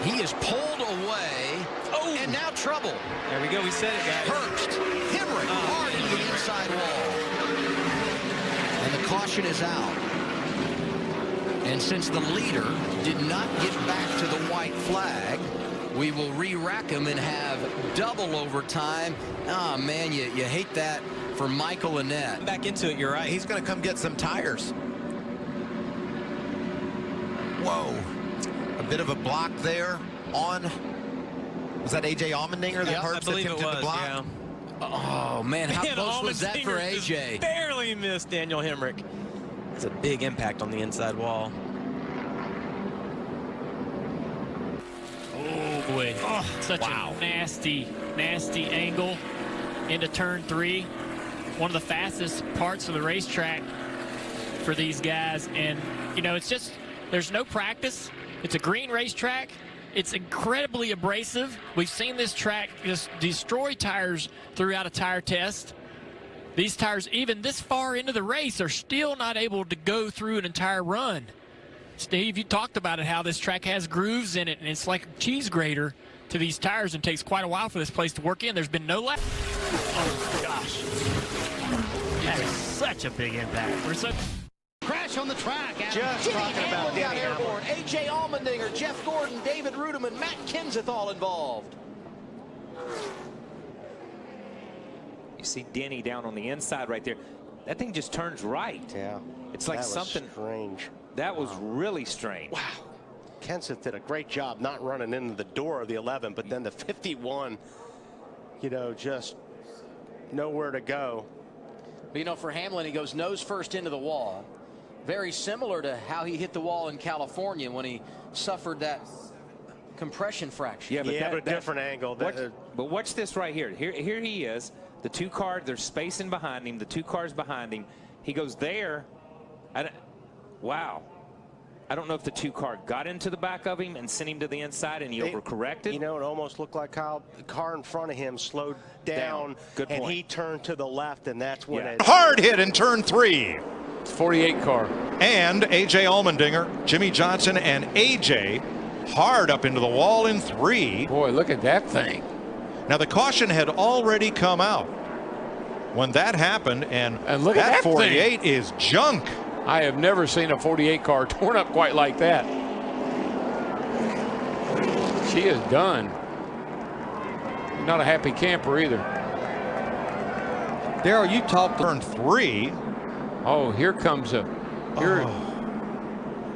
He is pulled away. Oh, and now trouble. There we go. We said it, guys. Hurst, Hemrick, hard into the inside wall. And the caution is out. And since the leader did not get back to the white flag, we will re-rack him and have double overtime. Oh, man, you hate that for Michael Annette. Back into it, you're right. He's going to come get some tires. Whoa. A bit of a block there on, was that A.J. Allmendinger that Hurst attempted to block? Yeah. Oh, man, how close was that for A.J.? Barely missed Daniel Hemrick. It's a big impact on the inside wall. Oh, boy. Oh, such a nasty angle into turn 3. One of the fastest parts of the racetrack for these guys. And, you know, it's just, there's no practice. It's a green racetrack. It's incredibly abrasive. We've seen this track just destroy tires throughout a tire test. These tires, even this far into the race, are still not able to go through an entire run. Steve, you talked about it, how this track has grooves in it, and it's like a cheese grater to these tires, and takes quite a while for this place to work in. There's been no lap. Oh, my gosh. That is such a big impact. We're so... Crash on the track. Just talking about Danny airborne. A.J. Allmendinger, Jeff Gordon, David Rudiman, Matt Kenseth all involved. You see Denny down on the inside right there. That thing just turns right. Yeah. It's like something strange. That was really strange. Wow. Kenseth did a great job not running into the door of the 11, but then the 51, you know, just nowhere to go. But, you know, for Hamlin, he goes nose first into the wall. Very similar to how he hit the wall in California when he suffered that compression fracture. Yeah, but a different angle. But watch this right here. Here he is. The two cars, there's spacing behind him. The two cars behind him. He goes there. Wow. I don't know if the two car got into the back of him and sent him to the inside and he overcorrected. You know, it almost looked like how the car in front of him slowed down. Good point. And he turned to the left, and that's when it... Hard hit in turn 3. 48 car. And A.J. Allmendinger, Jimmy Johnson, and A.J. hard up into the wall in 3. Boy, look at that thing. Now, the caution had already come out when that happened, and look at that 48 is junk. I have never seen a 48 car torn up quite like that. She is done. Not a happy camper either. Darrell, you talked turn 3. Oh, here comes a...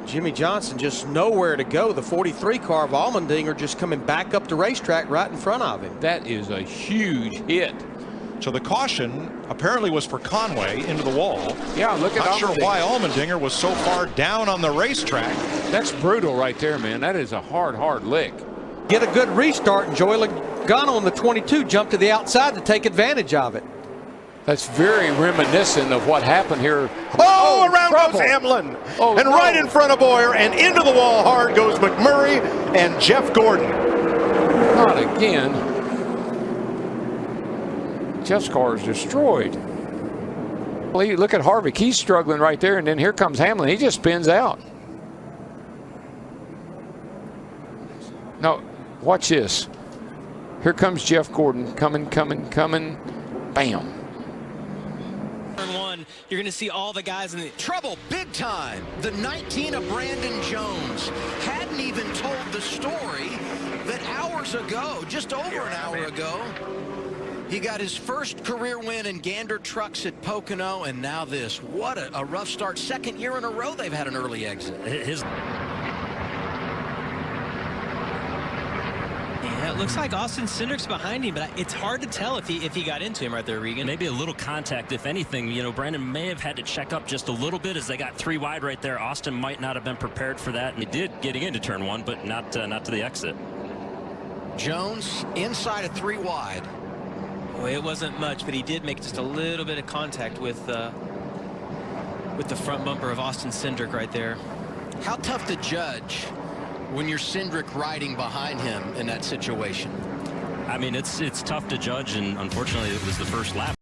Jimmy Johnson just nowhere to go. The 43 car of Allmendinger just coming back up the racetrack right in front of him. That is a huge hit. So the caution apparently was for Conway into the wall. Yeah, look at Not sure why Allmendinger was so far down on the racetrack. That's brutal right there, man. That is a hard lick. Get a good restart, and Joey Logano on the 22 jumped to the outside to take advantage of it. That's very reminiscent of what happened here. Oh, around goes Hamlin. And right in front of Boyer, and into the wall hard goes McMurray and Jeff Gordon. Not again. Jeff's car is destroyed. Look at Harvick. He's struggling right there, and then here comes Hamlin. He just spins out. No, watch this. Here comes Jeff Gordon coming. Bam. Turn 1, you're going to see all the guys in the Trouble big time. The 19 of Brandon Jones hadn't even told the story that hours ago, just over an hour ago, he got his first career win in Gander Trucks at Pocono, and now this. What a rough start. Second year in a row they've had an early exit. Yeah, it looks like Austin Cindric's behind him, but it's hard to tell if he got into him right there, Regan. Maybe a little contact, if anything. You know, Brandon may have had to check up just a little bit as they got 3 wide right there. Austin might not have been prepared for that, and he did getting into turn 1, but not to the exit. Jones inside of 3 wide. Boy, it wasn't much, but he did make just a little bit of contact with the front bumper of Austin Cindric right there. How tough to judge when you're Cindric riding behind him in that situation? I mean, it's tough to judge, and unfortunately it was the first lap.